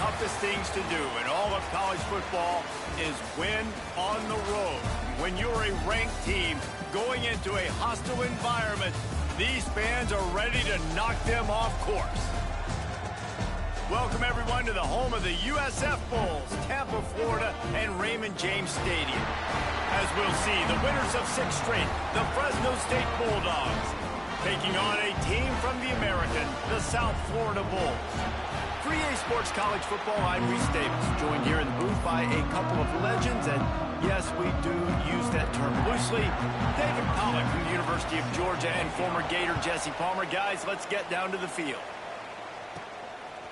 toughest things to do in all of college football is win on the road. When you're a ranked team going into a hostile environment, these fans are ready to knock them off course. Welcome, everyone, to the home of the USF Bulls, Tampa, Florida, and Raymond James Stadium. As we'll see, the winners of 6 straight, the Fresno State Bulldogs, taking on a team from the American, the South Florida Bulls. 3A Sports College Football, I'm Reese Davis, joined here in the booth by a couple of legends, and yes, we do use that term loosely. David Pollack from the University of Georgia and former Gator Jesse Palmer. Guys, let's get down to the field.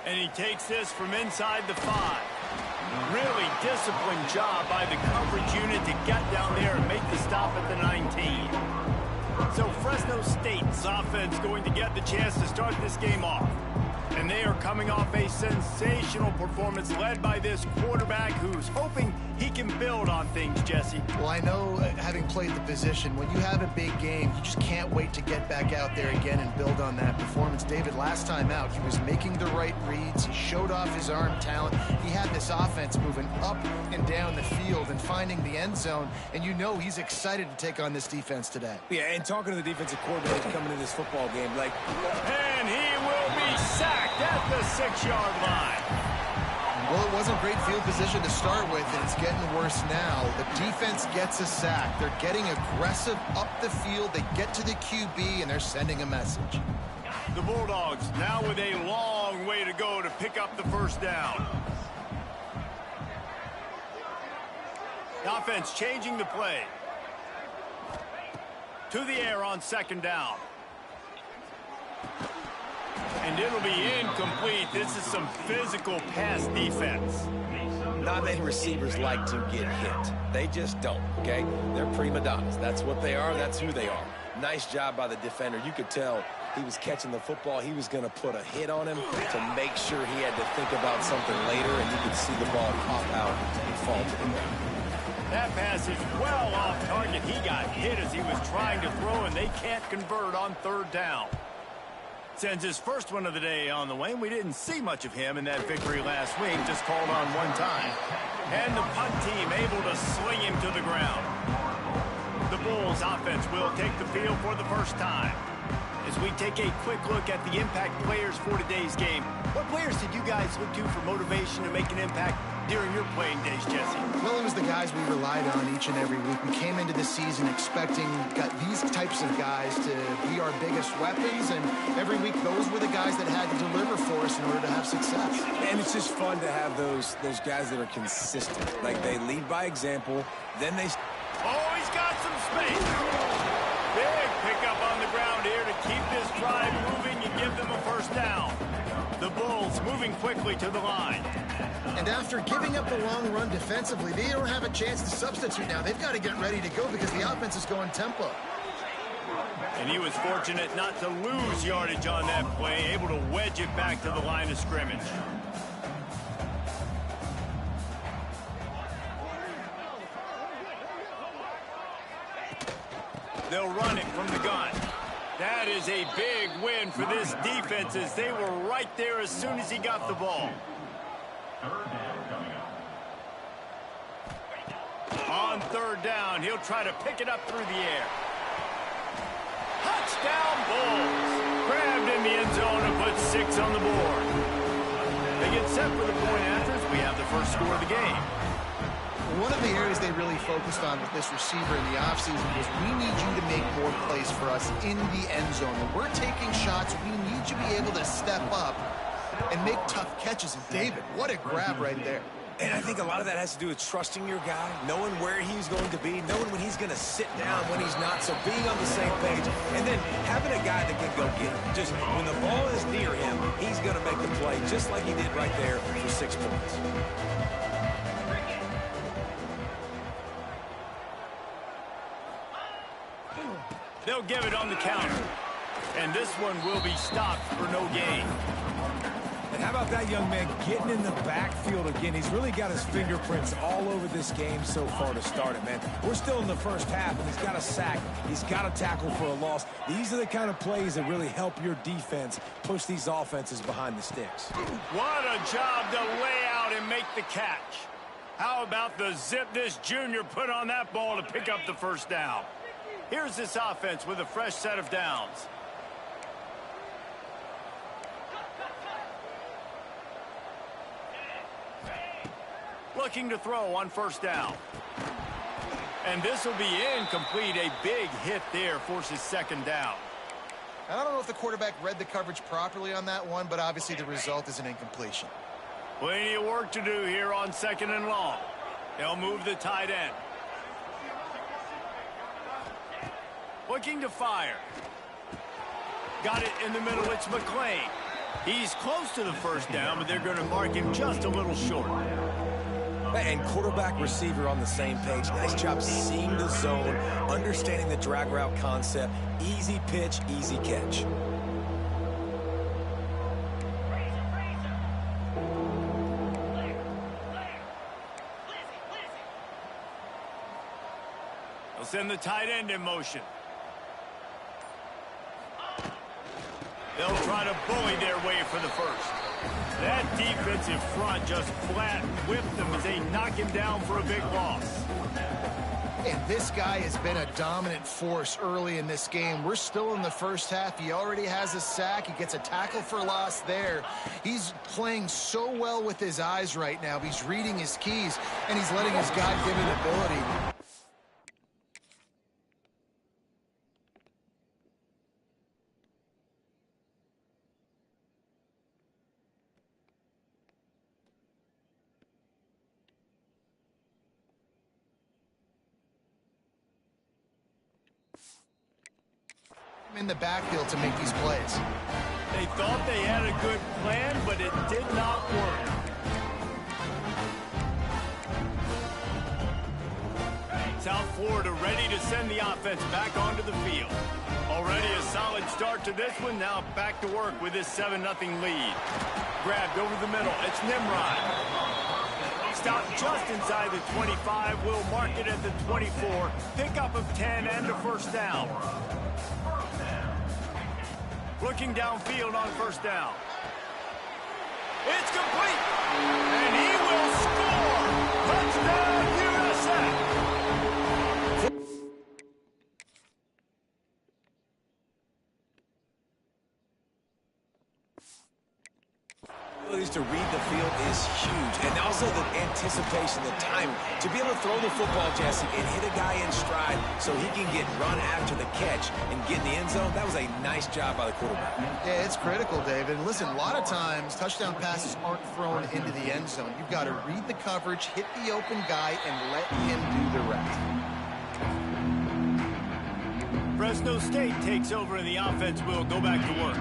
And he takes this from inside the 5. Really disciplined job by the coverage unit to get down there and make the stop at the 19. So Fresno State's offense going to get the chance to start this game off. And they are coming off a sensational performance led by this quarterback who's hoping he can build on things, Jesse. Well, I know, having played the position, when you have a big game, you just can't wait to get back out there again and build on that performance. David, last time out, he was making the right reads. He showed off his arm talent. He had this offense moving up and down the field and finding the end zone. And you know he's excited to take on this defense today. Yeah, and talking to the defensive coordinator coming into this football game, like... And he will be sacked at the 6-yard line. Well, it wasn't great field position to start with, and it's getting worse now. The defense gets a sack. They're getting aggressive up the field. They get to the QB, and they're sending a message. The Bulldogs now with a long way to go to pick up the first down. The offense changing the play. To the air on 2nd down. And it'll be incomplete. This is some physical pass defense. Not many receivers like to get hit. They just don't, okay? They're prima donnas. That's what they are. That's who they are. Nice job by the defender. You could tell he was catching the football. He was going to put a hit on him to make sure he had to think about something later, and you could see the ball pop out and fall to the ground. That pass is well off target. He got hit as he was trying to throw, and they can't convert on 3rd down. Sends his first one of the day on the way. We didn't see much of him in that victory last week, just called on 1 time. And the punt team able to sling him to the ground. The Bulls offense will take the field for the first time. As we take a quick look at the impact players for today's game, what players did you guys look to for motivation to make an impact during your playing days, Jesse? Well, it was the guys we relied on each and every week. We came into the season expecting these types of guys to be our biggest weapons, and every week those were the guys that had to deliver for us in order to have success. And it's just fun to have those guys that are consistent. Like, they lead by example, then they... Oh, he's got some space. Big pickup on the ground here to keep this drive moving and give them a first down. The Bulls moving quickly to the line. And after giving up the long run defensively, they don't have a chance to substitute now. They've got to get ready to go because the offense is going tempo. And he was fortunate not to lose yardage on that play, able to wedge it back to the line of scrimmage. They'll run it from the gun. That is a big win for this defense as they were right there as soon as he got the ball. On 3rd down, he'll try to pick it up through the air. Touchdown Bulls. Grabbed in the end zone and put 6 on the board. They get set for the point after as we have the first score of the game. One of the areas they really focused on with this receiver in the offseason was we need you to make more plays for us in the end zone. When we're taking shots, we need you to be able to step up and make tough catches. And David, what a grab right there. And I think a lot of that has to do with trusting your guy, knowing where he's going to be, knowing when he's going to sit down, when he's not, so being on the same page, and then having a guy that can go get him. Just when the ball is near him, he's going to make the play, just like he did right there for 6 points. They'll give it on the counter. And this one will be stopped for no gain. And how about that young man getting in the backfield again? He's really got his fingerprints all over this game so far to start it, man. We're still in the first half, and he's got a sack. He's got a tackle for a loss. These are the kind of plays that really help your defense push these offenses behind the sticks. What a job to lay make the catch. How about the zip this junior put on that ball to pick up the first down? Here's this offense with a fresh set of downs. Looking to throw on first down. And this will be incomplete. A big hit there forces second down. I don't know if the quarterback read the coverage properly on that one, but obviously the result is an incompletion. Plenty of work to do here on second and long. They'll move the tight end. Looking to fire. Got it in the middle. It's McClain. He's close to the first down, but they're going to mark him just a little short. And quarterback receiver on the same page. Nice job seeing the zone, understanding the drag route concept. Easy pitch, easy catch. They'll send the tight end in motion. They'll try to bully their way for the first. That defensive front just flat whipped them as they knock him down for a big loss. And this guy has been a dominant force early in this game. We're still in the first half. He already has a sack. He gets a tackle for loss there. He's playing so well with his eyes right now. He's reading his keys, and he's letting his God-given ability. In the backfield to make these plays. They thought they had a good plan, but it did not work. South Florida ready to send the offense back onto the field. Already a solid start to this one. Now back to work with this 7-0 lead. Grabbed over the middle. It's Nimrod. Stopped just inside the 25. We'll mark it at the 24. Pickup of 10 and a first down. Looking downfield on first down. It's complete. And he will score. Touchdown, USA. To read the field is huge, and also the anticipation, the timing. To be able to throw the football, Jesse, and hit a guy in stride so he can get run after the catch and get in the end zone, that was a nice job by the quarterback. Yeah, it's critical, David. And listen, a lot of times touchdown passes aren't thrown into the end zone. You've got to read the coverage, hit the open guy, and let him do the rest. Fresno State takes over and the offense will go back to work.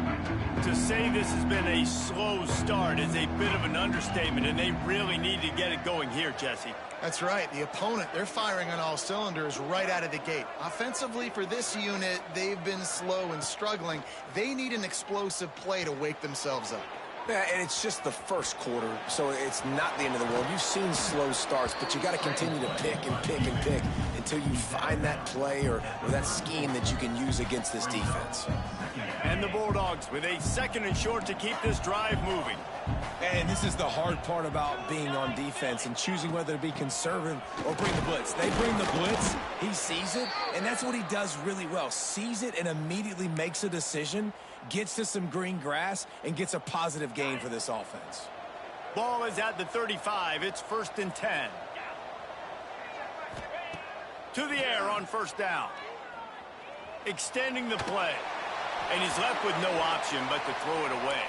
To say this has been a slow start is a bit of an understatement, and they really need to get it going here, Jesse. That's right. The opponent, they're firing on all cylinders right out of the gate. Offensively for this unit, they've been slow and struggling. They need an explosive play to wake themselves up. Yeah, and it's just the first quarter, so it's not the end of the world. You've seen slow starts, but you got to continue to pick and pick and pick until you find that play or that scheme that you can use against this defense. And the Bulldogs with a 2nd and short to keep this drive moving. And this is the hard part about being on defense and choosing whether to be conservative or bring the blitz. They bring the blitz, he sees it, and that's what he does really well. Sees it and immediately makes a decision, gets to some green grass, and gets a positive gain for this offense. Ball is at the 35. It's 1st and 10. To the air on first down. Extending the play. And he's left with no option but to throw it away.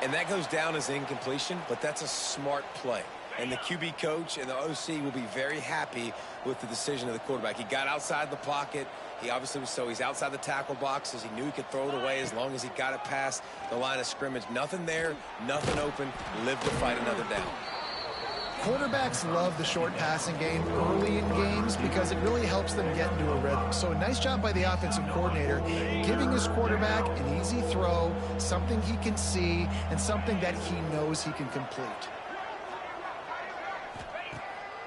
And that goes down as incompletion, but that's a smart play. And the QB coach and the OC will be very happy with the decision of the quarterback. He got outside the pocket. He obviously was he's outside the tackle boxes. He knew he could throw it away as long as he got it past the line of scrimmage. Nothing there, nothing open. Live to fight another down. Quarterbacks love the short passing game early in games because it really helps them get into a rhythm. So a nice job by the offensive coordinator giving his quarterback an easy throw, something he can see, and something that he knows he can complete.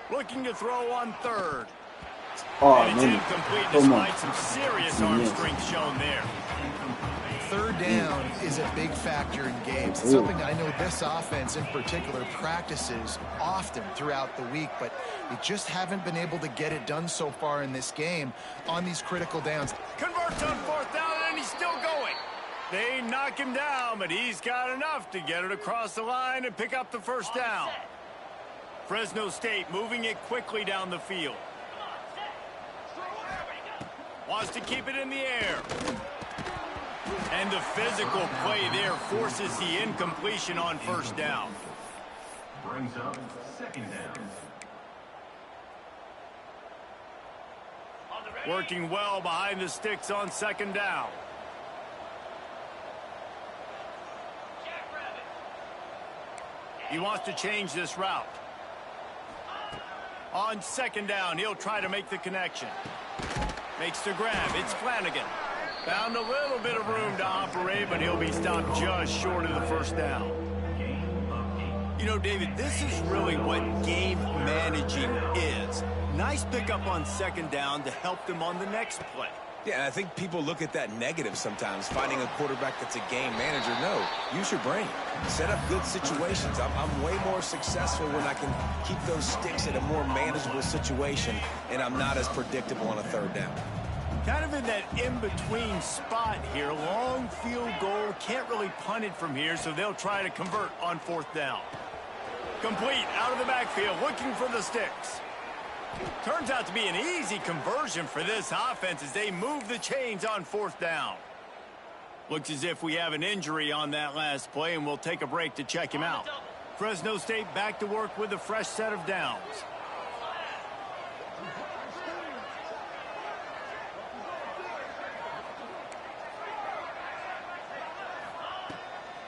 Looking to throw on third. Oh, and it's incomplete despite some serious arm strength shown there. third down is a big factor in games. It's something I know this offense in particular practices often throughout the week, but they just haven't been able to get it done so far in this game on these critical downs. Converts on fourth down, and he's still going. They knock him down, but he's got enough to get it across the line and pick up the first down. Fresno State moving it quickly down the field. Wants to keep it in the air. And the physical play there forces the incompletion on first down. Brings up second down. Working well behind the sticks on second down. He wants to change this route. On second down, he'll try to make the connection. Makes the grab. It's Flanagan. Found a little bit of room to operate, but he'll be stopped just short of the first down. You know, David, this is really what game managing is. Nice pickup on second down to help them on the next play. Yeah, and I think people look at that negative sometimes, finding a quarterback that's a game manager. No, use your brain. Set up good situations. I'm way more successful when I can keep those sticks in a more manageable situation, and I'm not as predictable on a third down. Kind of in that in-between spot here. Long field goal. Can't really punt it from here, so they'll try to convert on fourth down. Complete out of the backfield, looking for the sticks. Turns out to be an easy conversion for this offense as they move the chains on fourth down. Looks as if we have an injury on that last play, and we'll take a break to check him out. Fresno State back to work with a fresh set of downs.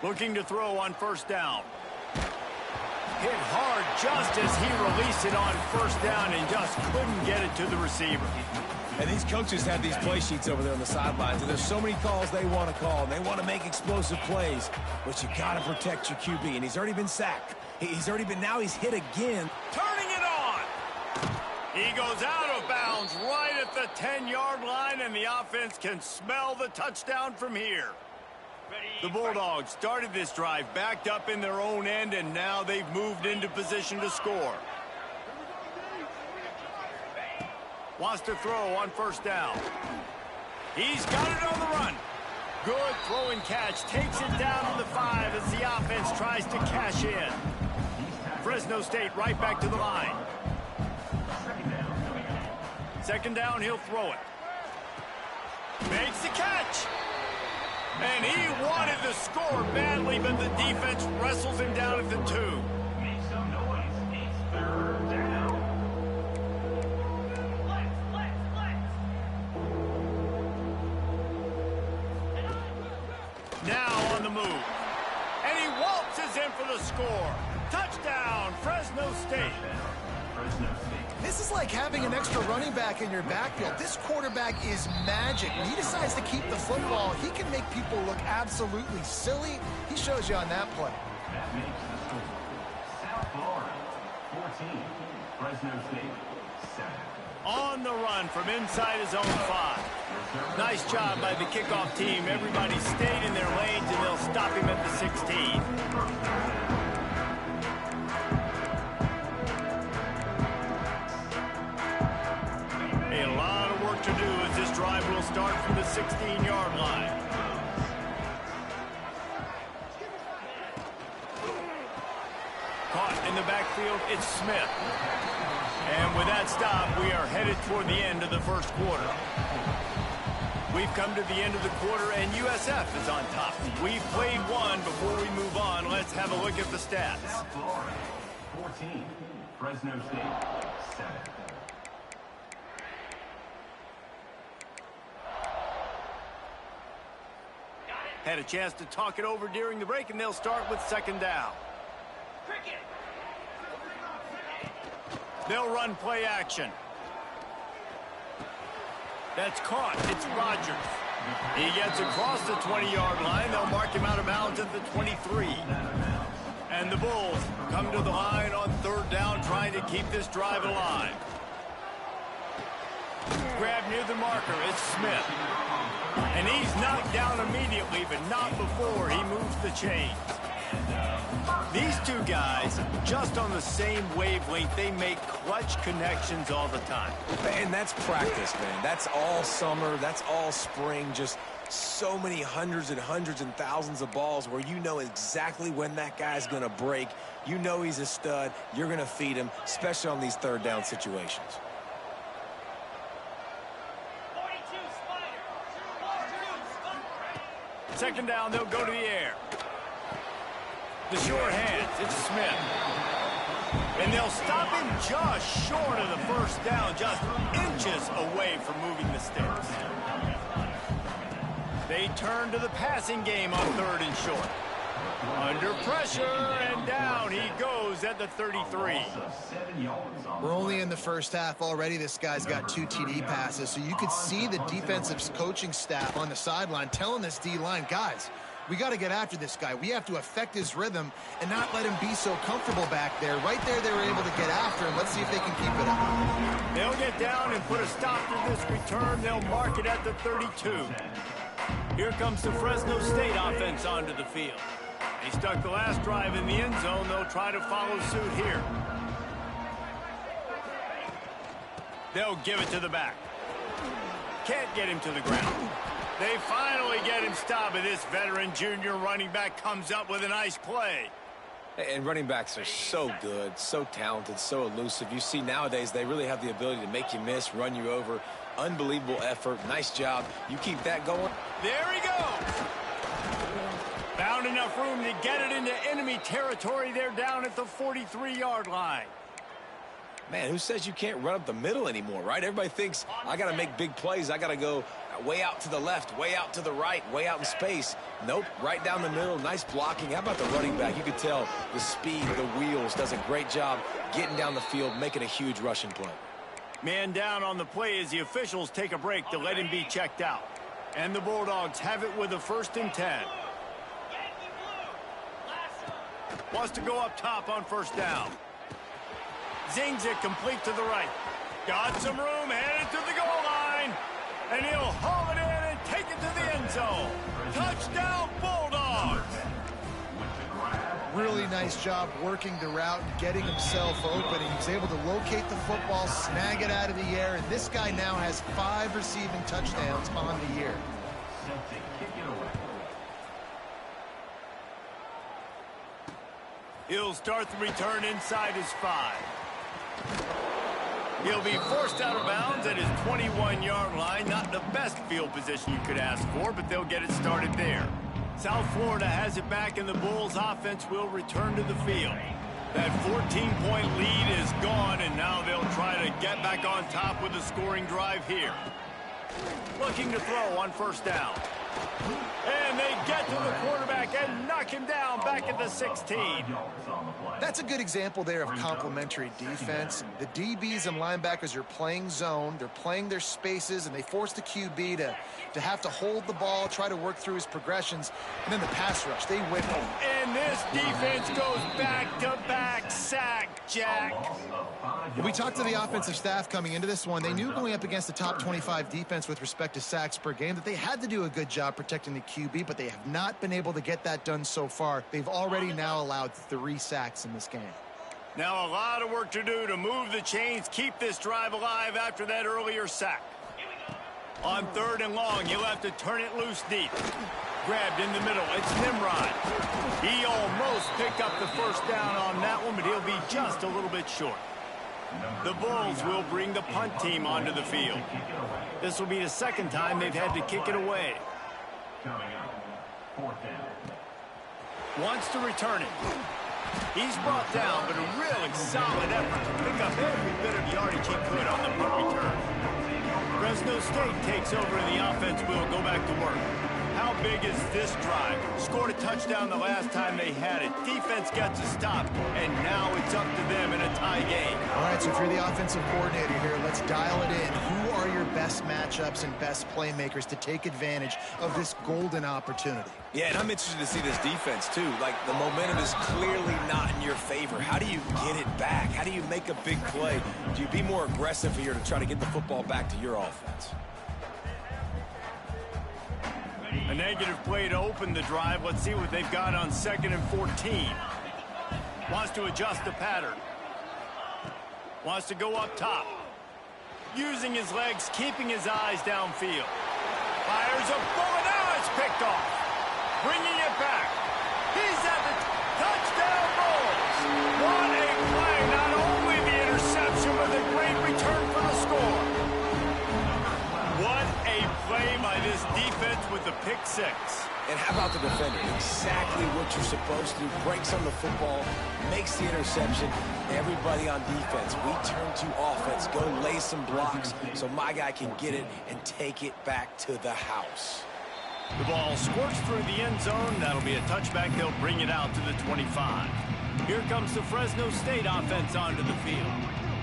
Looking to throw on first down. Hit hard just as he released it on first down and just couldn't get it to the receiver. And these coaches have these play sheets over there on the sidelines, and there's so many calls they want to call, and they want to make explosive plays, but you got to protect your QB, and he's already been sacked. Now he's hit again. Turning it on. He goes out of bounds right at the 10-yard line, and the offense can smell the touchdown from here. The Bulldogs started this drive backed up in their own end, and now they've moved into position to score. Wants to throw on first down. He's got it on the run. Good throw and catch. Takes it down to the 5 as the offense tries to cash in. Fresno State right back to the line. Second down, he'll throw it. Makes the catch. And he wanted the score badly, but the defense wrestles him down at the 2. Make some noise. It's third down. Now on the move. And he waltzes in for the score. Touchdown, Fresno State. Fresno State. This is like having an extra running back in your backfield. This quarterback is magic. When he decides to keep the football, he can make people look absolutely silly. He shows you on that play. That makes the score. South Florida, 14. Fresno State, 7. On the run from inside his own 5. Nice job by the kickoff team. Everybody stayed in their lanes, and they'll stop him at the 16. A lot of work to do as this drive will start from the 16-yard line. Caught in the backfield, it's Smith. And with that stop, we are headed toward the end of the first quarter. We've come to the end of the quarter, and USF is on top. We've played one. Before we move on, let's have a look at the stats. South Florida, 14. Fresno State, 7. Had a chance to talk it over during the break, and they'll start with second down. They'll run play action. That's caught. It's Rogers. He gets across the 20-yard line. They'll mark him out of bounds at the 23. And the Bulls come to the line on third down, trying to keep this drive alive. grabbed near the marker. It's Smith. And he's knocked down immediately, but not before he moves the chains. These two guys, just on the same wavelength, they make clutch connections all the time. And that's practice, man. That's all summer. That's all spring. Just so many hundreds and thousands of balls where you know exactly when that guy's going to break. You know he's a stud. You're going to feed him, especially on these third down situations. Second down, they'll go to the air. The short hands, it's Smith. And they'll stop him just short of the first down, just inches away from moving the sticks. They turn to the passing game on third and short. Under pressure, and down he goes at the 33. We're only in the first half already. This guy's got 2 TD passes, so you could see the defensive coaching staff on the sideline telling this D-line, guys, we got to get after this guy. We have to affect his rhythm and not let him be so comfortable back there. Right there, they were able to get after him. Let's see if they can keep it up. They'll get down and put a stop to this return. They'll mark it at the 32. Here comes the Fresno State offense onto the field. They stuck the last drive in the end zone. They'll try to follow suit here. They'll give it to the back. Can't get him to the ground. They finally get him stopped, but this veteran junior running back comes up with a nice play. And running backs are so good, so talented, so elusive. You see nowadays they really have the ability to make you miss, run you over. Unbelievable effort. Nice job. You keep that going. There he goes. Found enough room to get it into enemy territory. They're down at the 43-yard line. Man, who says you can't run up the middle anymore, right? Everybody thinks, I got to make big plays. I got to go way out to the left, way out to the right, way out in space. Nope, right down the middle. Nice blocking. How about the running back? You could tell the speed, the wheels, does a great job getting down the field, making a huge rushing play. Man down on the play as the officials take a break to let him be checked out. And the Bulldogs have it with a 1st and 10. Wants to go up top on first down. Zings it complete to the right. Got some room, headed to the goal line. And he'll haul it in and take it to the end zone. Touchdown, Bulldogs! Really nice job working the route and getting himself open. He was able to locate the football, snag it out of the air, and this guy now has 5 receiving touchdowns on the year. He'll start the return inside his 5. He'll be forced out of bounds at his 21-yard line. Not the best field position you could ask for, but they'll get it started there. South Florida has it back, and the Bulls offense will return to the field. That 14-point lead is gone, and now they'll try to get back on top with a scoring drive here. Looking to throw on first down. And they get to the quarterback and knock him down back at the 16. That's a good example there of complementary defense. The DBs and linebackers are playing zone. They're playing their spaces, and they force the QB to have to hold the ball, try to work through his progressions, and then the pass rush, they whip him. And this defense goes back-to-back sack, Jack. We talked to the offensive staff coming into this one. They knew going up against the top 25 defense with respect to sacks per game that they had to do a good job protecting the QB, but they have not been able to get that done so far. They've already now allowed 3 sacks in this game. Now a lot of work to do to move the chains, keep this drive alive after that earlier sack. On 3rd and long, he'll have to turn it loose deep. Grabbed in the middle, it's Nimrod. He almost picked up the first down on that one, but he'll be just a little bit short. The Bulls will bring the punt team onto the field. This will be the 2nd time they've had to kick it away. Wants to return it. He's brought down, but a really solid effort to pick up every bit of yardage he could on the punt return. Fresno State takes over, and the offense will go back to work. How big is this drive? Scored a touchdown the last time they had it. Defense gets a stop, and now it's up to them in a tie game. All right, so if you're the offensive coordinator here, let's dial it in. Who are your best matchups and best playmakers to take advantage of this golden opportunity? Yeah, and I'm interested to see this defense, too. Like, the momentum is clearly not in your favor. How do you get it back? How do you make a big play? Do you be more aggressive here to try to get the football back to your offense? A negative play to open the drive. Let's see what they've got on 2nd and 14. Wants to adjust the pattern. Wants to go up top. Using his legs, keeping his eyes downfield. Fires a bullet. Now it's picked off. Bringing it back. He's at the touchdown Bulls. What a play. Not only the interception, but the great return for the score. What a play by this defense with the pick six. And how about the defender? Exactly what you're supposed to do. Breaks on the football, makes the interception. Everybody on defense, we turn to offense. Go lay some blocks so my guy can get it and take it back to the house. The ball squirts through the end zone. That'll be a touchback. They'll bring it out to the 25. Here comes the Fresno State offense onto the field.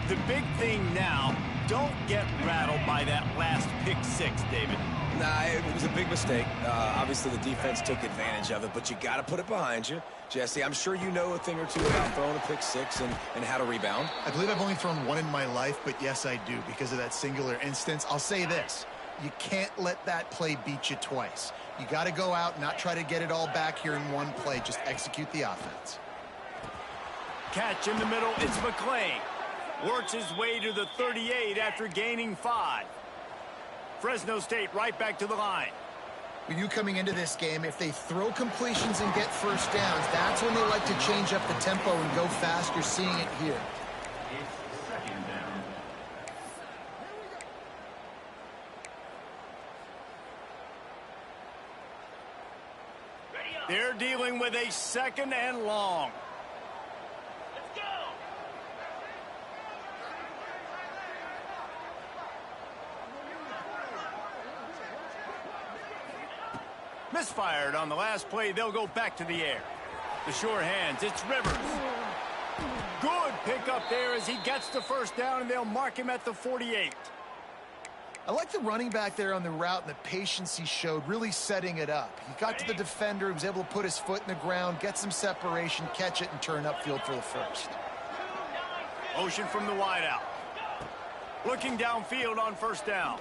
The big thing now, don't get rattled by that last pick six, David. Nah, it was a big mistake. Obviously, the defense took advantage of it, but you got to put it behind you. Jesse, I'm sure you know a thing or two about throwing a pick six and how to rebound. I believe I've only thrown one in my life, but yes, I do because of that singular instance. I'll say this. You can't let that play beat you twice. You got to go out and not try to get it all back here in one play. Just execute the offense. Catch in the middle. It's McClain. Works his way to the 38 after gaining 5. Fresno State right back to the line. When you coming into this game, if they throw completions and get first downs, that's when they like to change up the tempo and go fast. You're seeing it here. It's 2nd down. They're dealing with a 2nd and long. Misfired on the last play. They'll go back to the air. The sure hands. It's Rivers. Good pickup there as he gets the first down, and they'll mark him at the 48. I like the running back there on the route and the patience he showed, really setting it up. He got to the defender, he was able to put his foot in the ground, get some separation, catch it, and turn upfield for the first. Motion from the wideout. Looking downfield on first down.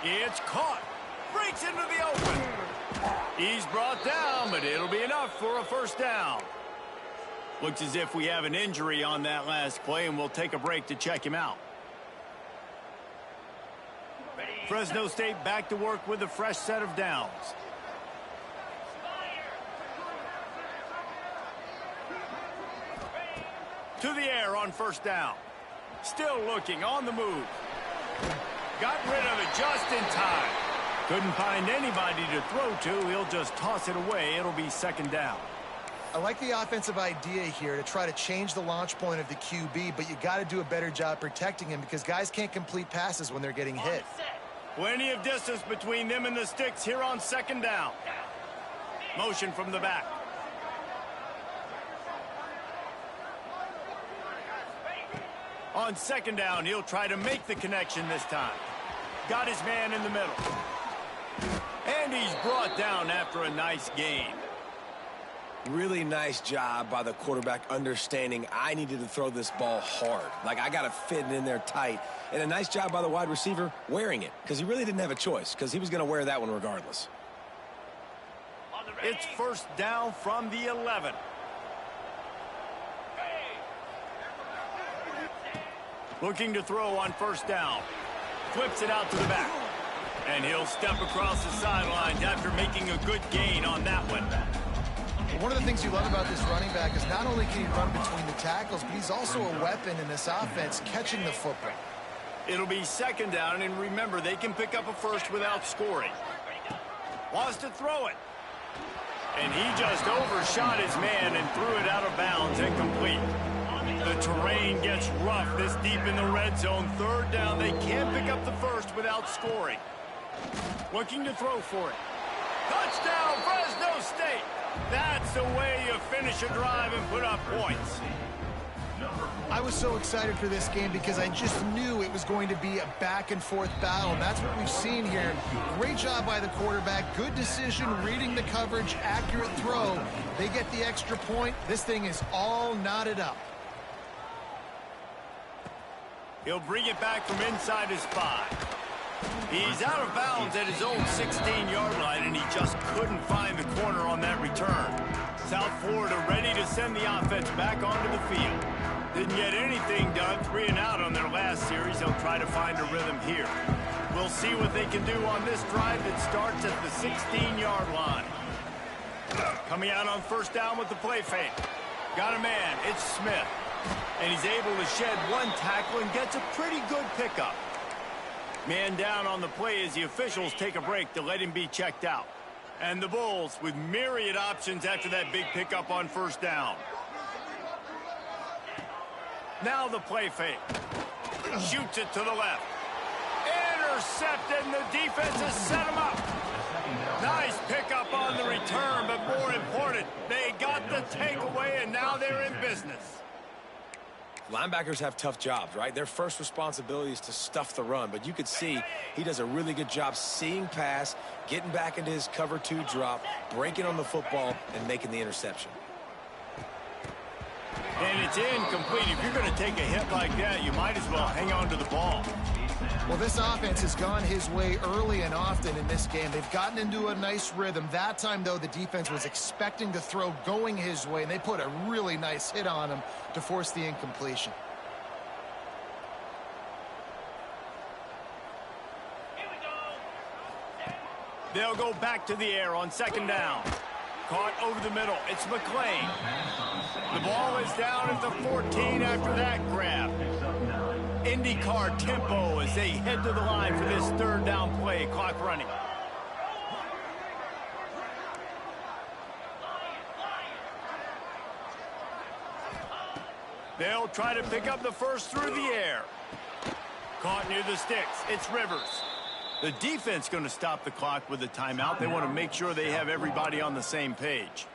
It's caught. Breaks into the open. He's brought down, but it'll be enough for a first down. Looks as if we have an injury on that last play, and we'll take a break to check him out. Fresno State back to work with a fresh set of downs. To the air on first down. Still looking on the move. Got rid of it just in time. Couldn't find anybody to throw to. He'll just toss it away. It'll be 2nd down. I like the offensive idea here to try to change the launch point of the QB, but you got to do a better job protecting him because guys can't complete passes when they're getting hit. Plenty of distance between them and the sticks here on 2nd down. Motion from the back. On 2nd down, he'll try to make the connection this time. Got his man in the middle. And he's brought down after a nice gain. Really nice job by the quarterback understanding I needed to throw this ball hard. Like, I got to fit it in there tight. And a nice job by the wide receiver wearing it because he really didn't have a choice because he was going to wear that one regardless. It's first down from the 11. Looking to throw on first down. Flips it out to the back. And he'll step across the sidelines after making a good gain on that one. One of the things you love about this running back is not only can he run between the tackles, but he's also a weapon in this offense, catching the football. It'll be 2nd down, and remember, they can pick up a first without scoring. Wants to throw it. And he just overshot his man and threw it out of bounds and complete. The terrain gets rough this deep in the red zone. 3rd down, they can pick up the first without scoring. Looking to throw for it. Touchdown, Fresno State. That's the way you finish a drive and put up points. I was so excited for this game because I just knew it was going to be a back-and-forth battle. And that's what we've seen here. Great job by the quarterback. Good decision, reading the coverage, accurate throw. They get the extra point. This thing is all knotted up. He'll bring it back from inside his 5. He's out of bounds at his own 16-yard line, and he just couldn't find the corner on that return. South Florida ready to send the offense back onto the field. Didn't get anything done, 3 and out on their last series. They'll try to find a rhythm here. We'll see what they can do on this drive that starts at the 16-yard line. Coming out on first down with the play fake. Got a man, it's Smith. And he's able to shed 1 tackle and gets a pretty good pickup. Man down on the play as the officials take a break to let him be checked out. And the Bulls with myriad options after that big pickup on first down. Now the play fake. Shoots it to the left. Intercepted, and the defense has set him up. Nice pickup on the return, but more important, they got the takeaway, and now they're in business. Linebackers have tough jobs, right? Their first responsibility is to stuff the run, but you could see he does a really good job seeing pass, getting back into his cover 2 drop, breaking on the football, and making the interception. And it's incomplete. If you're going to take a hit like that, you might as well hang on to the ball. Well, this offense has gone his way early and often in this game. They've gotten into a nice rhythm. That time, though, the defense was expecting to throw going his way, and they put a really nice hit on him to force the incompletion. They'll go back to the air on second down. Caught over the middle. It's McClain. The ball is down at the 14 after that grab. IndyCar tempo as they head to the line for this third down play. Clock running. They'll try to pick up the first through the air. Caught near the sticks. It's Rivers. The defense going to stop the clock with a timeout. They want to make sure they have everybody on the same page.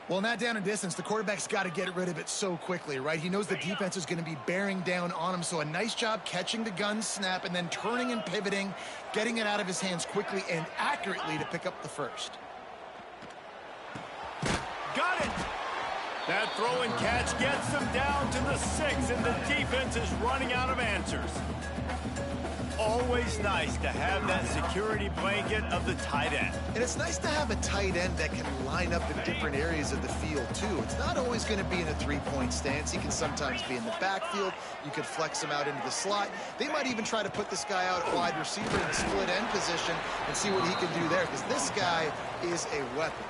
Well, not down in distance. The quarterback's got to get rid of it so quickly, right? He knows the defense is going to be bearing down on him. So a nice job catching the gun snap and then turning and pivoting, getting it out of his hands quickly and accurately to pick up the first. Got it! That throw and catch gets them down to the 6, and the defense is running out of answers. Always nice to have that security blanket of the tight end. And it's nice to have a tight end that can line up in different areas of the field, too. It's not always going to be in a three-point stance. He can sometimes be in the backfield. You could flex him out into the slot. They might even try to put this guy out at wide receiver in split end position and see what he can do there, because this guy is a weapon.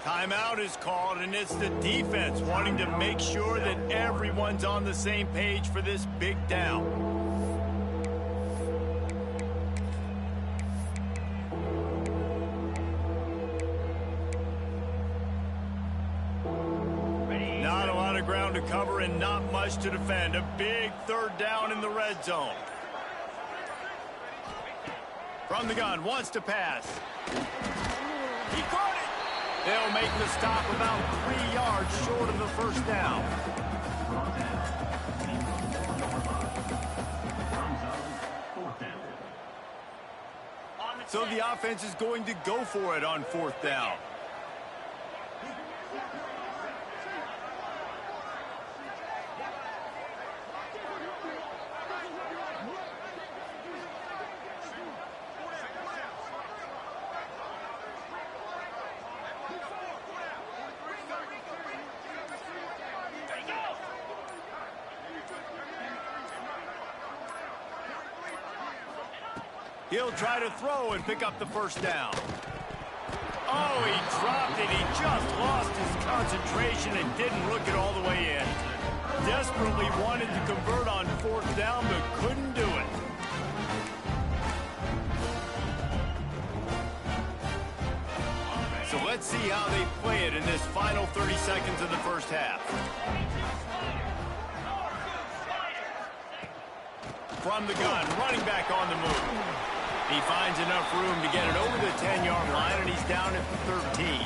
Timeout is called, and it's the defense wanting to make sure that everyone's on the same page for this big down. Not a lot of ground to cover and not much to defend. A big third down in the red zone. From the gun, wants to pass. He caught it. They'll make the stop about 3 yards short of the first down. So the offense is going to go for it on fourth down. He'll try to throw and pick up the first down. Oh, he dropped it. He just lost his concentration and didn't look it all the way in. Desperately wanted to convert on fourth down, but couldn't do it. So let's see how they play it in this final 30 seconds of the first half. From the gun, running back on the move. He finds enough room to get it over the 10-yard line, and he's down at the 13.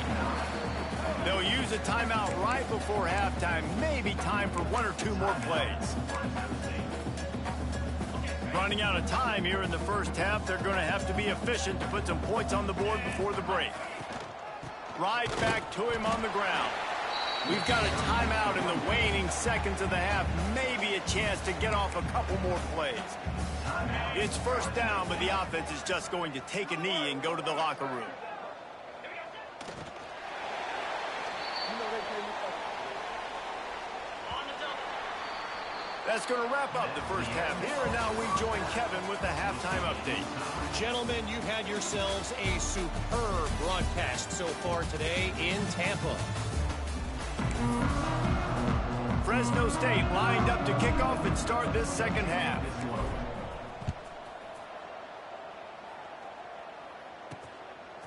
They'll use a timeout right before halftime. Maybe time for one or two more plays. Running out of time here in the first half. They're going to have to be efficient to put some points on the board before the break. Right back to him on the ground. We've got a timeout in the waning seconds of the half. Maybe a chance to get off a couple more plays. It's first down, but the offense is just going to take a knee and go to the locker room. That's going to wrap up the first half here, and now we join Kevin with the halftime update. Gentlemen, you've had yourselves a superb broadcast so far today in Tampa. Fresno State lined up to kick off and start this second half.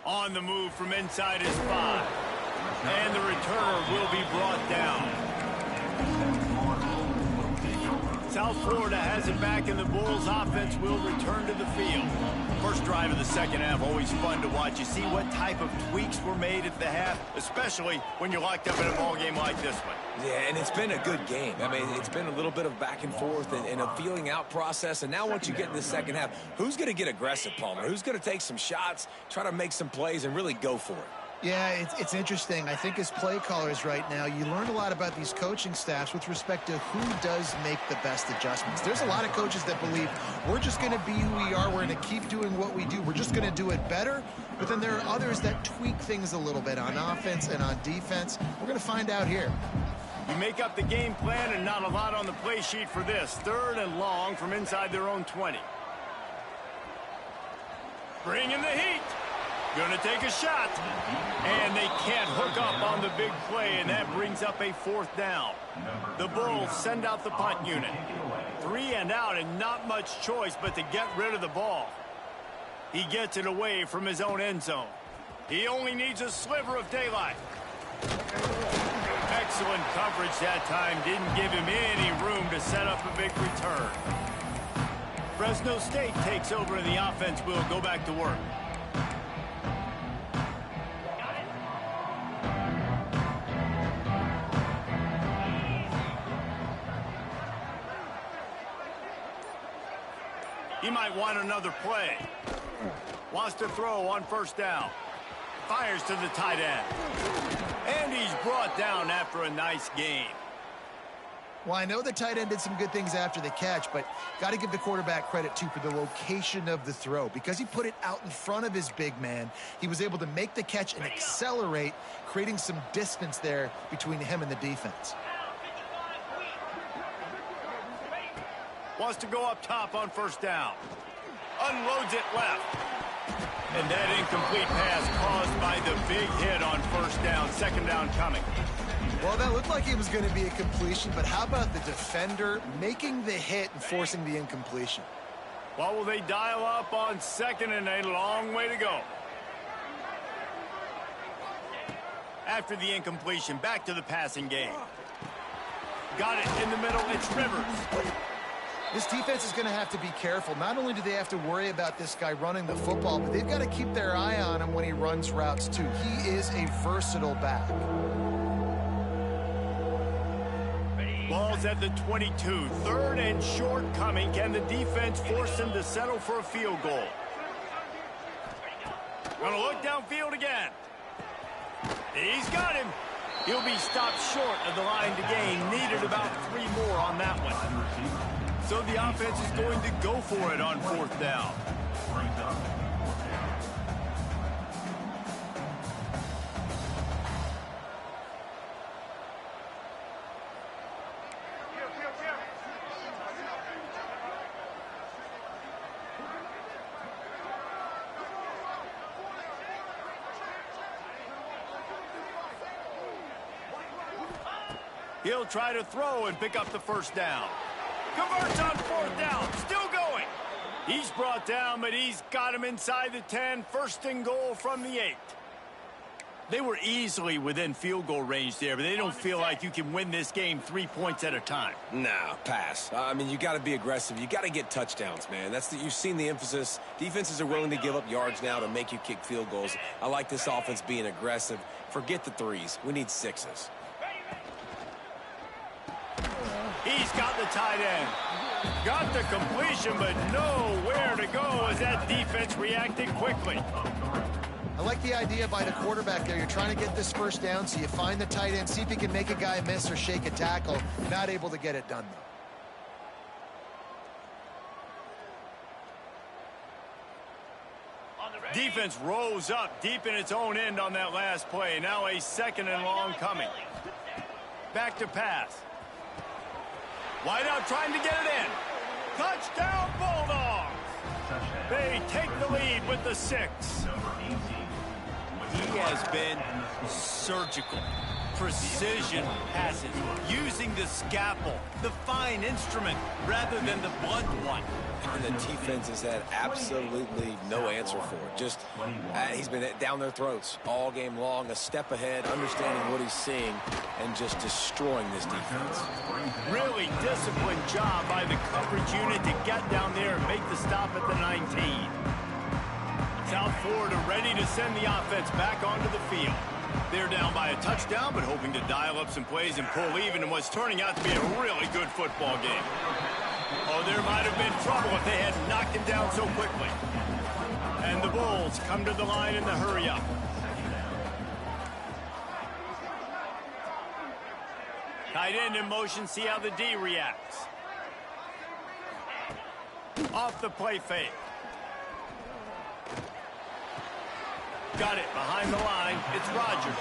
On the move from inside his 5. And the returner will be brought down. South Florida has it back, and the Bulls offense will return to the field. First drive of the second half, always fun to watch. You see what type of tweaks were made at the half, especially when you're locked up in a ball game like this one. Yeah, and it's been a good game. I mean, it's been a little bit of back and forth and a feeling out process. And now once you get in the second half, who's going to get aggressive, Palmer? Who's going to take some shots, try to make some plays, and really go for it? Yeah, it's interesting. I think as play callers right now, you learn a lot about these coaching staffs with respect to who does make the best adjustments. There's a lot of coaches that believe we're just going to be who we are. We're going to keep doing what we do. We're just going to do it better. But then there are others that tweak things a little bit on offense and on defense. We're going to find out here. You make up the game plan, and not a lot on the play sheet for this. 3rd and long from inside their own 20. Bring in the heat. Going to take a shot. And they can't hook up on the big play, and that brings up a 4th down. The Bulls send out the punt unit. 3 and out, and not much choice but to get rid of the ball. He gets it away from his own end zone. He only needs a sliver of daylight. Excellent coverage that time. Didn't give him any room to set up a big return. Fresno State takes over, and the offense will go back to work. He might want another play. Wants to throw on first down. Fires to the tight end. And he's brought down after a nice gain. Well, I know the tight end did some good things after the catch, but got to give the quarterback credit, too, for the location of the throw. Because he put it out in front of his big man, he was able to make the catch and accelerate, creating some distance there between him and the defense. Wants to go up top on first down. Unloads it left. And that incomplete pass caused by the big hit on first down. Second down coming. Well, that looked like it was going to be a completion, but how about the defender making the hit and forcing the incompletion? What will they dial up on second, and a long way to go? After the incompletion, back to the passing game. Got it in the middle. It's Rivers. This defense is going to have to be careful. Not only do they have to worry about this guy running the football, but they've got to keep their eye on him when he runs routes, too. He is a versatile back. Ball's at the 22. 3rd and short coming. Can the defense force him to settle for a field goal? Gonna look downfield again. He's got him. He'll be stopped short of the line to gain. Needed about 3 more on that one. So the offense is going to go for it on 4th down. He'll try to throw and pick up the first down. Converts on 4th down. Still going. He's brought down, but he's got him inside the 10. 1st and goal from the 8. They were easily within field goal range there, but they don't feel like you can win this game 3 points at a time. Nah, pass. I mean, you got to be aggressive. You got to get touchdowns, man. You've seen the emphasis. Defenses are willing to give up yards now to make you kick field goals. I like this offense being aggressive. Forget the threes. We need sixes. He's got the tight end. Got the completion, but nowhere to go as that defense reacted quickly. I like the idea by the quarterback there. You're trying to get this first down, so you find the tight end, see if he can make a guy miss or shake a tackle. Not able to get it done, though. Defense rose up deep in its own end on that last play. Now a 2nd and long coming. Back to pass. Wide out trying to get it in. Touchdown Bulldogs! They take the lead with the 6. He has been surgical. Precision passes, using the scalpel, the fine instrument, rather than the blunt one. And the defense has had absolutely no answer for it. He's been down their throats all game long, a step ahead, understanding what he's seeing, and just destroying this defense. Really disciplined job by the coverage unit to get down there and make the stop at the 19. South Florida ready to send the offense back onto the field. They're down by a touchdown, but hoping to dial up some plays and pull even in what's turning out to be a really good football game. Oh, there might have been trouble if they had knocked him down so quickly. And the Bulls come to the line in the hurry-up. Tight end in motion, see how the D reacts. Off the play fake. Got it behind the line. It's Rodgers.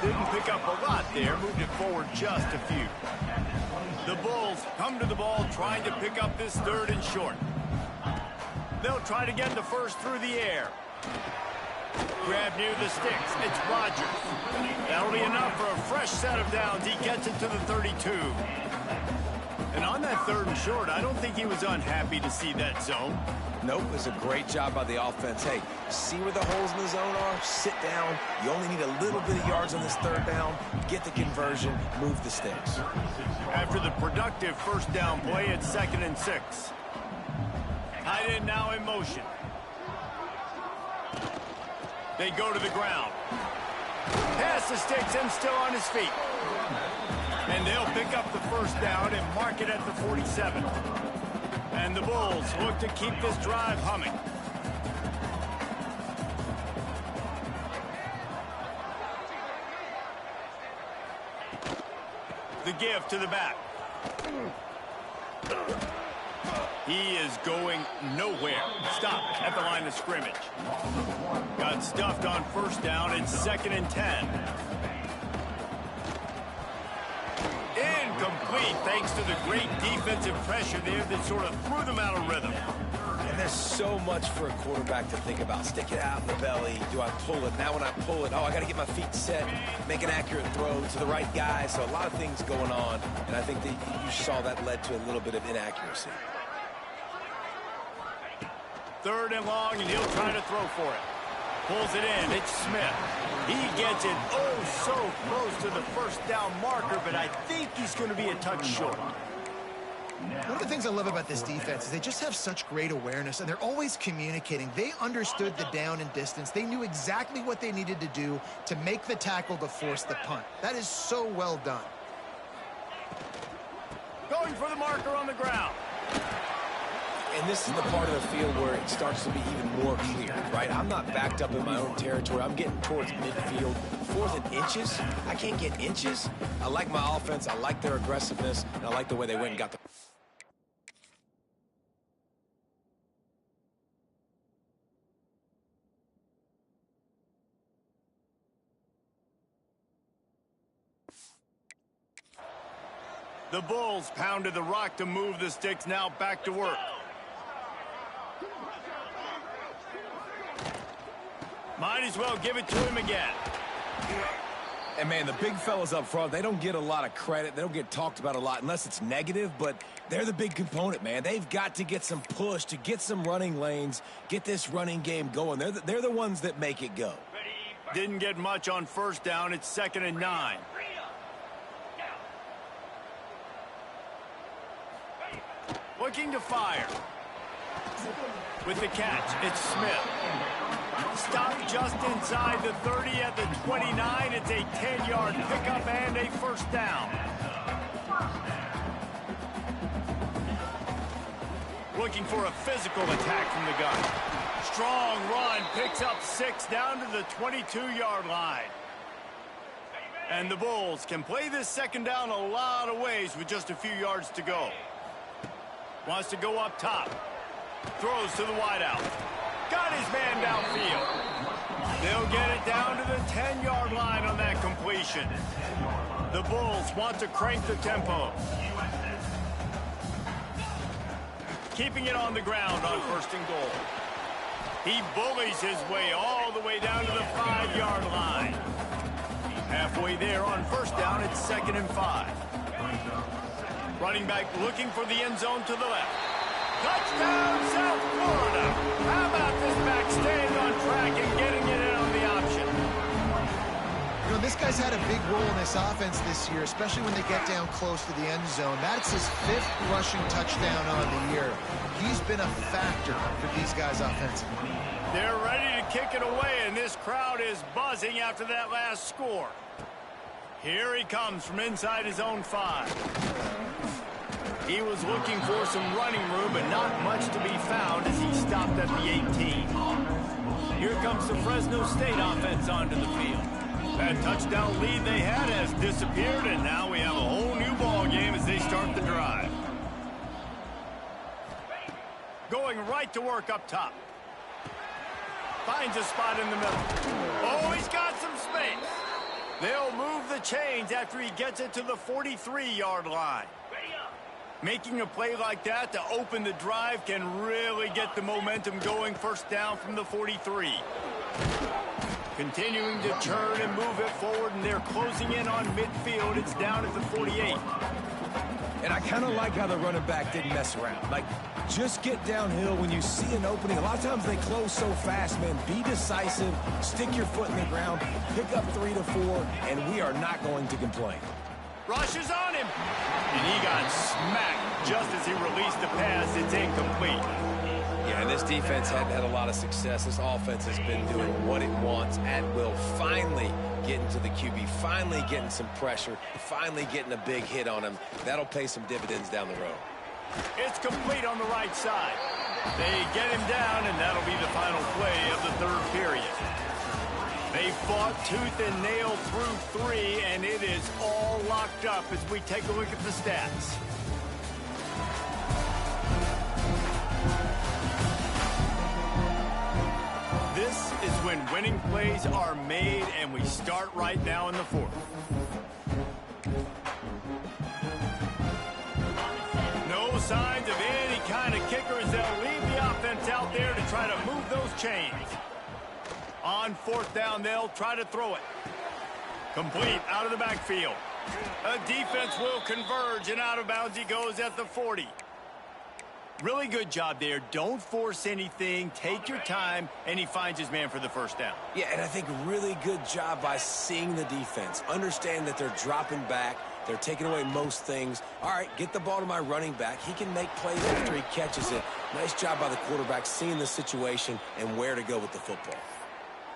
Didn't pick up a lot there. Moved it forward just a few. The Bulls come to the ball trying to pick up this 3rd and short. They'll try to get the first through the air. Grab near the sticks. It's Rodgers. That'll be enough for a fresh set of downs. He gets it to the 32. And on that 3rd and short, I don't think he was unhappy to see that zone. Nope, it was a great job by the offense. Hey, see where the holes in the zone are? Sit down. You only need a little bit of yards on this 3rd down. Get the conversion. Move the sticks. After the productive 1st down play, it's 2nd and 6. Tight end now in motion. They go to the ground. Pass the sticks and still on his feet. And they'll pick up the 1st down and mark it at the 47. And the Bulls look to keep this drive humming. The give to the back. He is going nowhere. Stop at the line of scrimmage. Got stuffed on 1st down. It's 2nd and 10. Incomplete thanks to the great defensive pressure there that sort of threw them out of rhythm. And there's so much for a quarterback to think about. Stick it out in the belly. Do I pull it? Now when I pull it, oh, I got to get my feet set, make an accurate throw to the right guy. So a lot of things going on, and I think that you saw that led to a little bit of inaccuracy. 3rd and long, and he'll try to throw for it. Pulls it in. It's Smith. He gets it oh so close to the 1st down marker, but I think he's going to be a touch short. One of the things I love about this defense is they just have such great awareness, and they're always communicating. They understood the down and distance. They knew exactly what they needed to do to make the tackle to force the punt. That is so well done. Going for the marker on the ground. And this is the part of the field where it starts to be even more clear, right? I'm not backed up in my own territory. I'm getting towards midfield. 4th and inches. I can't get inches. I like my offense. I like their aggressiveness. And I like the way they went and got the... The Bulls pounded the rock to move the sticks. Now back to work. Might as well give it to him again. And, man, the big fellas up front, they don't get a lot of credit. They don't get talked about a lot unless it's negative, but they're the big component, man. They've got to get some push, to get some running lanes, get this running game going. They're the ones that make it go. Didn't get much on first down. It's 2nd and 9. Looking to fire. With the catch, it's Smith. Stopped just inside the 30 at the 29. It's a 10-yard pickup and a first down. Looking for a physical attack from the gun. Strong run, picks up 6 down to the 22-yard line. And the Bulls can play this second down a lot of ways with just a few yards to go. Wants to go up top. Throws to the wideout. Got his man downfield. They'll get it down to the 10-yard line on that completion. The Bulls want to crank the tempo. Keeping it on the ground on 1st and goal. He bullies his way all the way down to the 5-yard line. Halfway there on first down, it's 2nd and 5. Running back looking for the end zone to the left. Touchdown, South Florida. How about this back staying on track and getting it in on the option? You know, this guy's had a big role in this offense this year, especially when they get down close to the end zone. That's his 5th rushing touchdown on the year. He's been a factor for these guys offensively. They're ready to kick it away, and this crowd is buzzing after that last score. Here he comes from inside his own 5. He was looking for some running room, but not much to be found as he stopped at the 18. Here comes the Fresno State offense onto the field. That touchdown lead they had has disappeared, and now we have a whole new ball game as they start the drive. Going right to work up top. Finds a spot in the middle. Oh, he's got some space. They'll move the chains after he gets it to the 43-yard line. Making a play like that to open the drive can really get the momentum going. First down from the 43. Continuing to turn and move it forward, and they're closing in on midfield. It's down at the 48. And I kind of like how the running back didn't mess around. Like, just get downhill when you see an opening. A lot of times they close so fast, man. Be decisive, stick your foot in the ground, pick up 3 to 4, and we are not going to complain. Rushes on him, and he got smacked just as he released the pass. It's incomplete. Yeah, and this defense hadn't had a lot of success. This offense has been doing what it wants at will. Finally getting to the QB, finally getting some pressure, finally getting a big hit on him. That'll pay some dividends down the road. It's complete on the right side. They get him down, and that'll be the final play of the 3rd period. They fought tooth and nail through 3, and it is all locked up as we take a look at the stats. This is when winning plays are made, and we start right now in the 4th. No signs of any kind of kickers. They'll leave the offense out there to try to move those chains. On 4th down, they'll try to throw it. Complete out of the backfield. A defense will converge, and out of bounds he goes at the 40. Really good job there. Don't force anything. Take your time, and he finds his man for the first down. Yeah, and I think really good job by seeing the defense. Understand that they're dropping back. They're taking away most things. All right, get the ball to my running back. He can make plays after he catches it. Nice job by the quarterback seeing the situation and where to go with the football.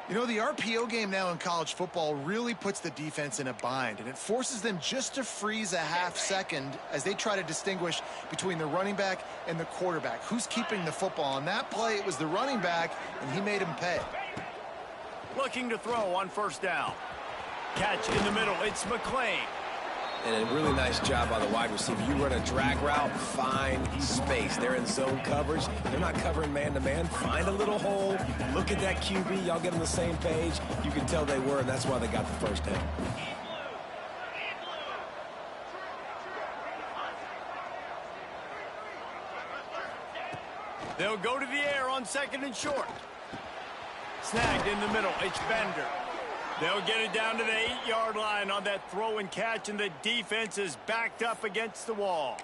You know, the RPO game now in college football really puts the defense in a bind, and it forces them just to freeze a half second as they try to distinguish between the running back and the quarterback. Who's keeping the football? On that play, it was the running back, and he made him pay. Looking to throw on first down. Catch in the middle. It's McClain. And a really nice job by the wide receiver. You run a drag route, find space. They're in zone coverage. They're not covering man-to-man. Find a little hole. Look at that QB. Y'all get on the same page. You can tell they were, and that's why they got the first down. They'll go to the air on 2nd and short. Snagged in the middle. It's Bender. They'll get it down to the 8-yard line on that throw and catch, and the defense is backed up against the wall.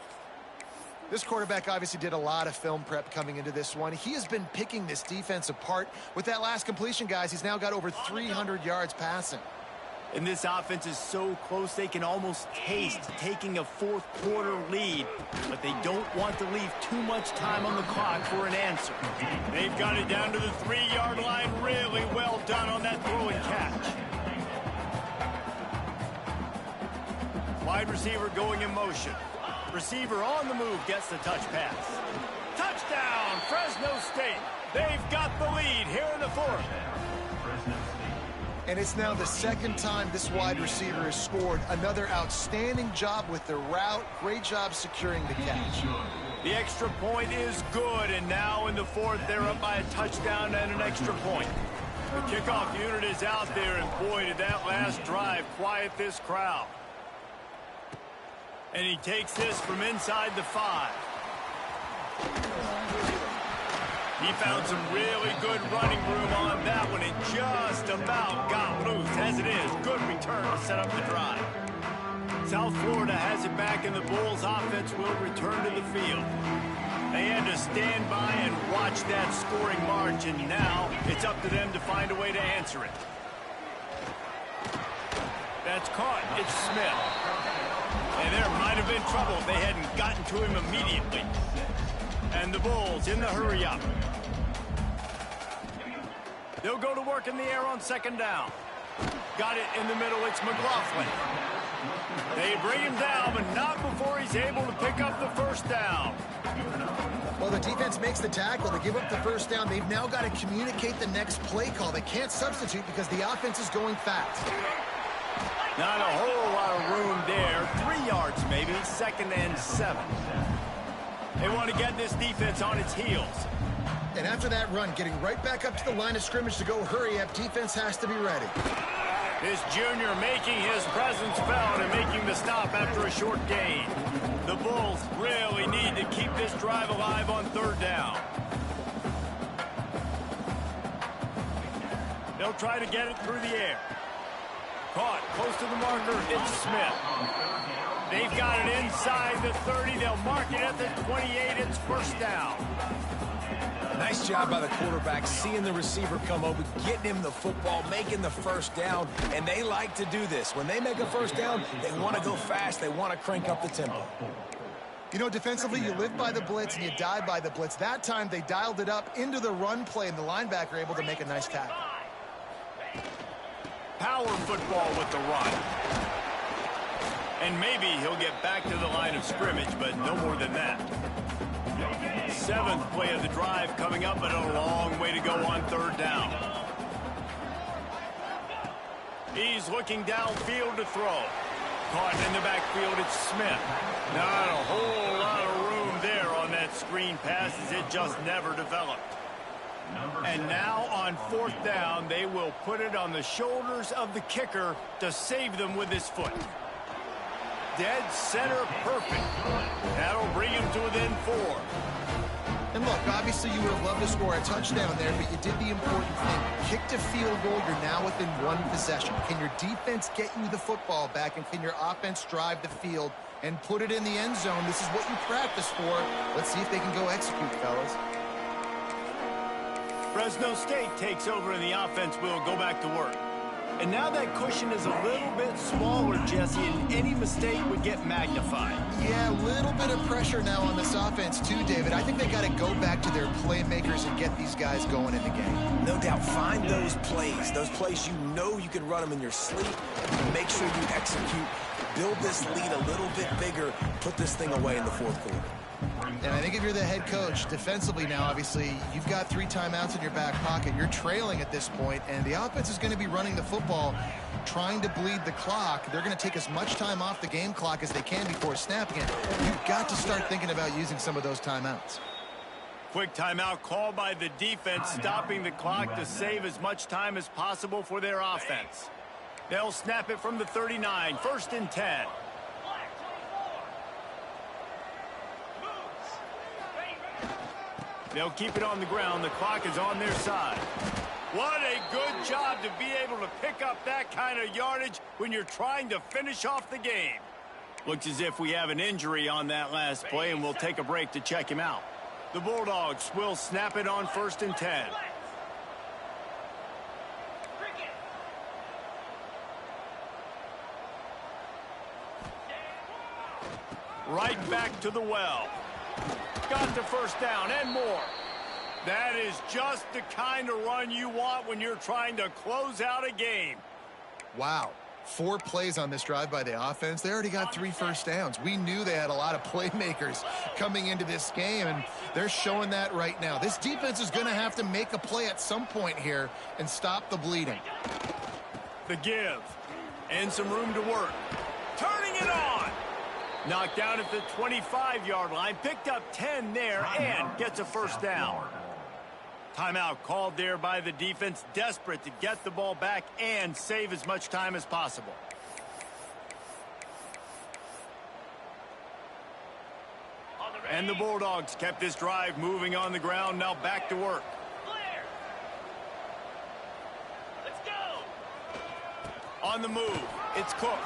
This quarterback obviously did a lot of film prep coming into this one. He has been picking this defense apart. With that last completion, guys, he's now got over 300 yards passing. And this offense is so close they can almost taste taking a fourth quarter lead, but they don't want to leave too much time on the clock for an answer. They've got it down to the 3-yard line. Really well done on that throw and catch. Wide receiver going in motion. Receiver on the move gets the touch pass. Touchdown, Fresno State. They've got the lead here in the fourth. And it's now the second time this wide receiver has scored. Another outstanding job with the route. Great job securing the catch. The extra point is good, and now in the fourth, they're up by a touchdown and an extra point. The kickoff unit is out there, and boy, did that last drive quiet this crowd. And he takes this from inside the 5. He found some really good running room on that one and just about got loose. As it is, good return to set up the drive. South Florida has it back, and the Bulls offense will return to the field. They had to stand by and watch that scoring march, and now it's up to them to find a way to answer it. That's caught. It's Smith. And there might have been trouble if they hadn't gotten to him immediately. And the Bulls in the hurry-up. They'll go to work in the air on second down. Got it in the middle. It's McLaughlin. They bring him down, but not before he's able to pick up the first down. Well, the defense makes the tackle. They give up the first down. They've now got to communicate the next play call. They can't substitute because the offense is going fast. Not a whole lot of room there. 3 yards maybe, 2nd and 7. They want to get this defense on its heels. And after that run, getting right back up to the line of scrimmage to go hurry up, defense has to be ready. This junior making his presence felt and making the stop after a short gain. The Bulls really need to keep this drive alive on 3rd down. They'll try to get it through the air. Caught close to the marker. It's Smith. They've got it inside the 30. They'll mark it at the 28. It's first down. Nice job by the quarterback, seeing the receiver come over, getting him the football, making the first down, and they like to do this. When they make a first down, they want to go fast. They want to crank up the tempo. You know, defensively, you live by the blitz and you die by the blitz. That time, they dialed it up into the run play, and the linebacker able to make a nice tackle. Power football with the run. And maybe he'll get back to the line of scrimmage, but no more than that. 7th play of the drive coming up, but a long way to go on 3rd down. He's looking downfield to throw. Caught in the backfield, it's Smith. Not a whole lot of room there on that screen pass as it just never developed. And now on 4th down, they will put it on the shoulders of the kicker to save them with his foot. Dead center perfect. That'll bring him to within 4. And look, obviously you would have loved to score a touchdown there, but you did the important thing. Kicked a field goal, you're now within 1 possession. Can your defense get you the football back, and can your offense drive the field and put it in the end zone? This is what you practice for. Let's see if they can go execute, fellas. Fresno State takes over, and the offense will go back to work. And now that cushion is a little bit smaller, Jesse, and any mistake would get magnified. Yeah, a little bit of pressure now on this offense too, David. I think they got to go back to their playmakers and get these guys going in the game. No doubt, find those plays you know you can run them in your sleep. Make sure you execute. Build this lead a little bit bigger. Put this thing away in the 4th quarter. And I think if you're the head coach, defensively now, obviously, you've got 3 timeouts in your back pocket. You're trailing at this point, and the offense is going to be running the football, trying to bleed the clock. They're going to take as much time off the game clock as they can before snapping it. You've got to start thinking about using some of those timeouts. Quick timeout called by the defense, stopping the clock to save as much time as possible for their offense. They'll snap it from the 39, 1st and 10. They'll keep it on the ground. The clock is on their side. What a good job to be able to pick up that kind of yardage when you're trying to finish off the game. Looks as if we have an injury on that last play, and we'll take a break to check him out. The Bulldogs will snap it on 1st and 10. Right back to the well. Got the first down and more. That is just the kind of run you want when you're trying to close out a game. Wow. 4 plays on this drive by the offense. They already got 3 first downs. We knew they had a lot of playmakers coming into this game, and they're showing that right now. This defense is going to have to make a play at some point here and stop the bleeding. The give. And some room to work. Turning it on. Knocked down at the 25-yard line. Picked up 10 there and gets a first down. Timeout called there by the defense, desperate to get the ball back and save as much time as possible. And the Bulldogs kept this drive moving on the ground. Now back to work. Let's go. On the move, it's Cook.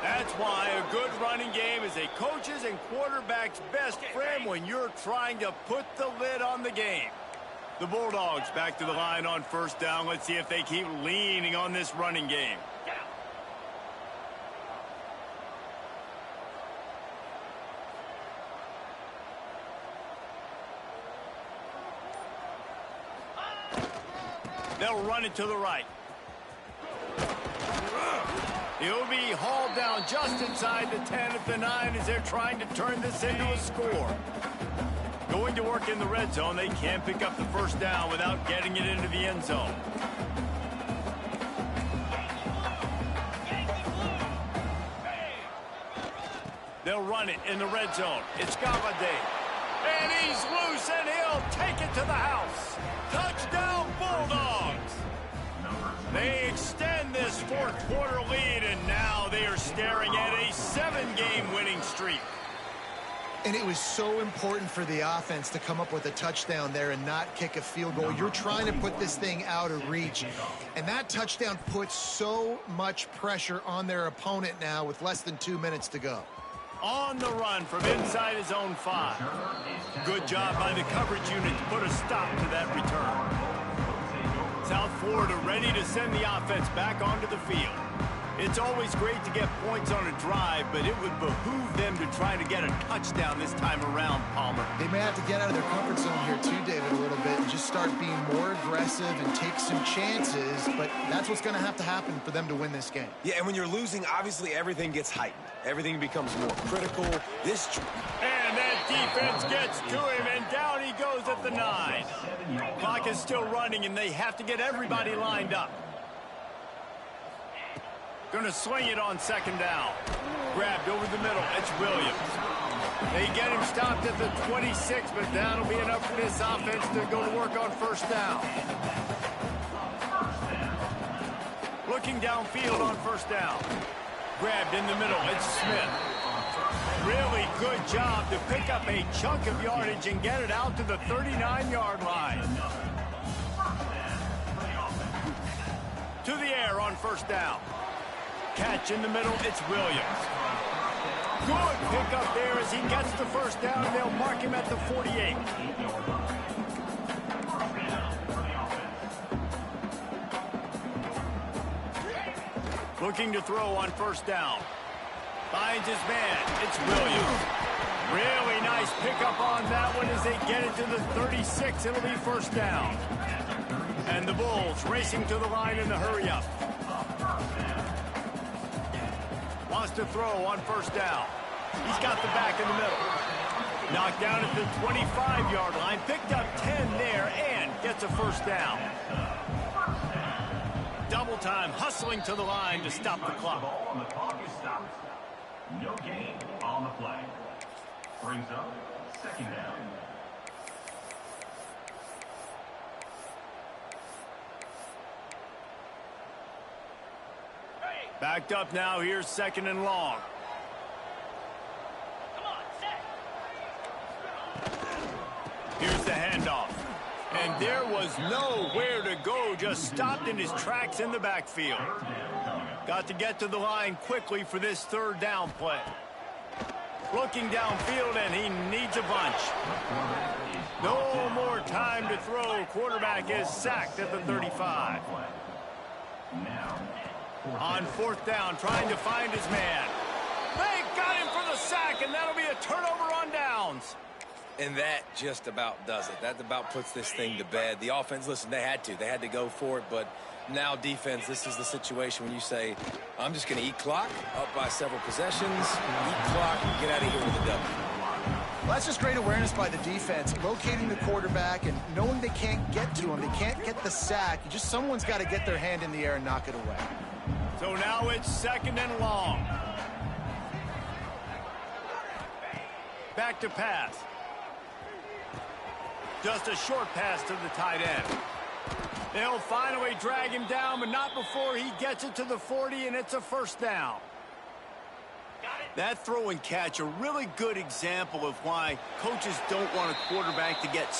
That's why a good running game is a coach's and quarterback's best friend when you're trying to put the lid on the game. The Bulldogs back to the line on first down. Let's see if they keep leaning on this running game. They'll run it to the right. He'll be hauled down just inside the 10 at the 9 as they're trying to turn this into a score. Going to work in the red zone. They can't pick up the first down without getting it into the end zone. They'll run it in the red zone. It's Galladay. And he's loose, and he'll take it to the house. Touchdown, Bulldogs! They extend this 4th quarter lead, and now they are staring at a 7-game winning streak. And it was so important for the offense to come up with a touchdown there and not kick a field goal. You're trying to put this thing out of reach, and that touchdown puts so much pressure on their opponent now with less than 2 minutes to go. On the run from inside his own 5. Good job by the coverage unit to put a stop to that return. South Florida ready to send the offense back onto the field. It's always great to get points on a drive, but it would behoove them to try to get a touchdown this time around, Palmer. They may have to get out of their comfort zone here too, David, a little bit, and just start being more aggressive and take some chances, but that's what's going to happen for them to win this game. Yeah, and when you're losing, obviously everything gets heightened. Everything becomes more critical. And that defense gets to him, and down he goes at the 9. Clock is still running, and they have to get everybody lined up. Going to swing it on 2nd down. Grabbed over the middle. It's Williams. They get him stopped at the 26, but that'll be enough for this offense to go to work on 1st down. Looking downfield on 1st down. Grabbed in the middle. It's Smith. Really good job to pick up a chunk of yardage and get it out to the 39-yard line. To the air on 1st down. Catch in the middle, it's Williams. Good pickup there as he gets the first down. They'll mark him at the 48. Looking to throw on 1st down. Finds his man, it's Williams. Really nice pickup on that one as they get it to the 36. It'll be 1st down. And the Bulls racing to the line in the hurry-up. Wants to throw on 1st down. He's got the back in the middle. Knocked down at the 25-yard line. Picked up 10 there and gets a 1st down. Double time, hustling to the line to stop the clock. The clock is stopped. No gain on the play. Brings up 2nd down. Backed up now. Here's 2nd and long. Here's the handoff. And there was nowhere to go. Just stopped in his tracks in the backfield. Got to get to the line quickly for this third down play. Looking downfield, and he needs a bunch. No more time to throw. Quarterback is sacked at the 35. On fourth down, trying to find his man. They got him for the sack, and that'll be a turnover on downs. And that just about does it. That about puts this thing to bed. The offense, listen, they had to go for it, but now defense, this is the situation when you say, I'm just going to eat clock, up by several possessions, eat clock, and get out of here with a W. Well, that's just great awareness by the defense, locating the quarterback and knowing they can't get to him. They can't get the sack. Someone's got to get their hand in the air and knock it away. So now it's second and long. Back to pass. Just a short pass to the tight end. They'll finally drag him down, but not before he gets it to the 40, and it's a first down. That throw and catch, a really good example of why coaches don't want a quarterback to get